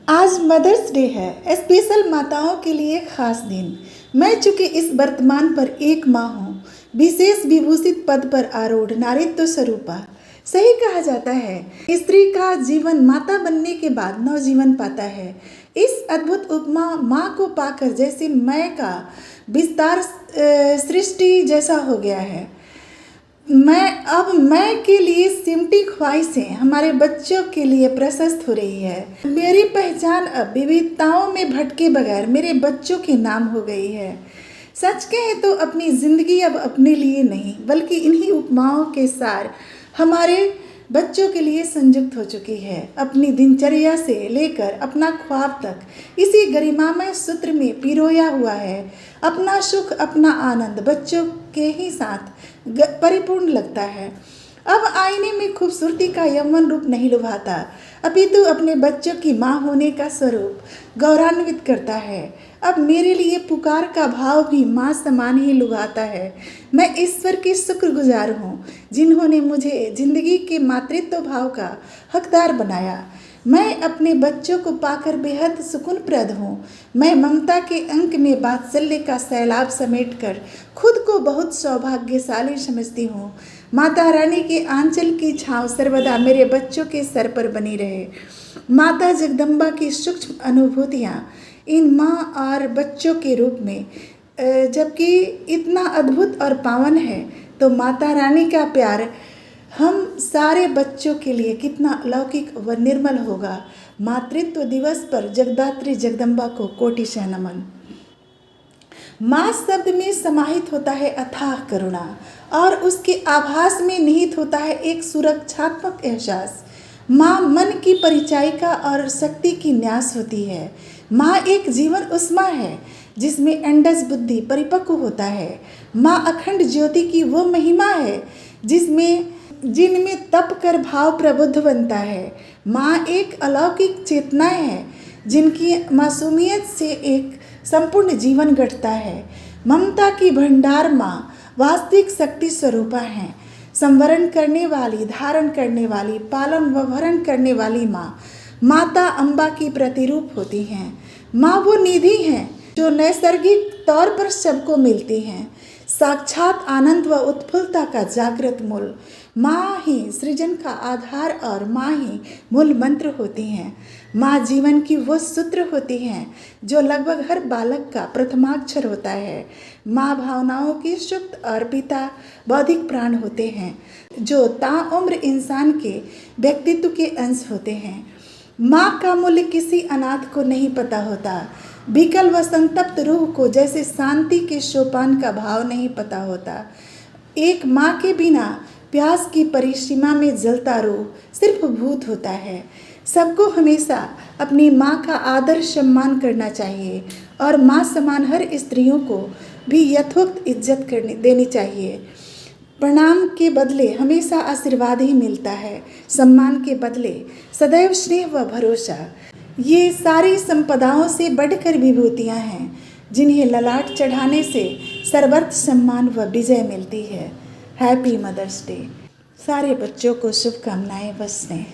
आज mother's day है, special माताओं के लिए खास दिन। मैं चूंकि इस वर्तमान पर एक माँ हूँ, विशेष विभूषित पद पर आरूढ़ नारीत्व स्वरूपा। सही कहा जाता है, स्त्री का जीवन माता बनने के बाद नवजीवन पाता है। इस अद्भुत उपमा माँ को पाकर जैसे मैं का विस्तार सृष्टि जैसा हो गया है। मैं के लिए सिमटी ख्वाहिशें हमारे बच्चों के लिए प्रशस्त हो रही है। मेरी पहचान अब विविधताओं में भटके बगैर मेरे बच्चों के नाम हो गई है। सच कहें तो अपनी ज़िंदगी अब अपने लिए नहीं बल्कि इन्हीं उपमाओं के सार हमारे बच्चों के लिए संयुक्त हो चुकी है। अपनी दिनचर्या से लेकर अपना ख्वाब तक इसी गरिमामय सूत्र में पिरोया हुआ है। अपना सुख अपना आनंद बच्चों के ही साथ परिपूर्ण लगता है। अब आईने में खूबसूरती का यौवन रूप नहीं लुभाता, अपितु अपने बच्चों की माँ होने का स्वरूप गौरवान्वित करता है। अब मेरे लिए पुकार का भाव भी माँ समान ही लुभाता है। मैं ईश्वर की शुक्रगुजार हूँ जिन्होंने मुझे जिंदगी के मातृत्व भाव का हकदार बनाया। मैं अपने बच्चों को पाकर बेहद सुकूनप्रद हूँ। मैं ममता के अंक में वात्सल्य का सैलाब समेटकर खुद को बहुत सौभाग्यशाली समझती हूँ। माता रानी के आंचल की छाँव सर्वदा मेरे बच्चों के सर पर बनी रहे। माता जगदम्बा की सूक्ष्म अनुभूतियाँ इन माँ और बच्चों के रूप में जबकि इतना अद्भुत और पावन है, तो माता रानी का प्यार हम सारे बच्चों के लिए कितना अलौकिक व निर्मल होगा। मातृत्व दिवस पर जगदात्री जगदम्बा को कोटिशः नमन। माँ शब्द में समाहित होता है अथाह करुणा और उसके आभास में निहित होता है एक सुरक्षात्मक एहसास। माँ मन की परिचायिका और शक्ति की न्यास होती है। माँ एक जीवन उष्मा है जिसमें अंडज बुद्धि परिपक्व होता है। माँ अखंड ज्योति की वो महिमा है जिनमें तप कर भाव प्रबुद्ध बनता है। माँ एक अलौकिक चेतनाएं है जिनकी मासूमियत से एक संपूर्ण जीवन गढ़ता है। ममता की भंडार माँ वास्तविक शक्ति स्वरूपा है। संवरण करने वाली, धारण करने वाली, पालन व भरण करने वाली माँ माता अम्बा की प्रतिरूप होती हैं। माँ वो निधि हैं जो नैसर्गिक तौर पर सबको मिलती हैं, साक्षात आनंद व उत्फुल्लता का जागृत मूल। माँ ही सृजन का आधार और माँ ही मूल मंत्र होती हैं। माँ जीवन की वो सूत्र होती हैं जो लगभग हर बालक का प्रथमाक्षर होता है। माँ भावनाओं की सुप्त और पिता बौद्धिक प्राण होते हैं जो ताउम्र इंसान के व्यक्तित्व के अंश होते हैं। माँ का मूल्य किसी अनाथ को नहीं पता होता। विकल व संतप्त रूह को जैसे शांति के सोपान का भाव नहीं पता होता। एक माँ के बिना प्यास की परिसीमा में जलता रूह सिर्फ भूत होता है। सबको हमेशा अपनी माँ का आदर सम्मान करना चाहिए और माँ समान हर स्त्रियों को भी यथोक्त इज्जत देनी चाहिए। प्रणाम के बदले हमेशा आशीर्वाद ही मिलता है, सम्मान के बदले सदैव स्नेह व भरोसा। ये सारी संपदाओं से बढ़कर विभूतियाँ हैं जिन्हें ललाट चढ़ाने से सर्वत्र सम्मान व विजय मिलती है। Happy Mother's Day. सारे बच्चों को शुभकामनाएं व स्नेह।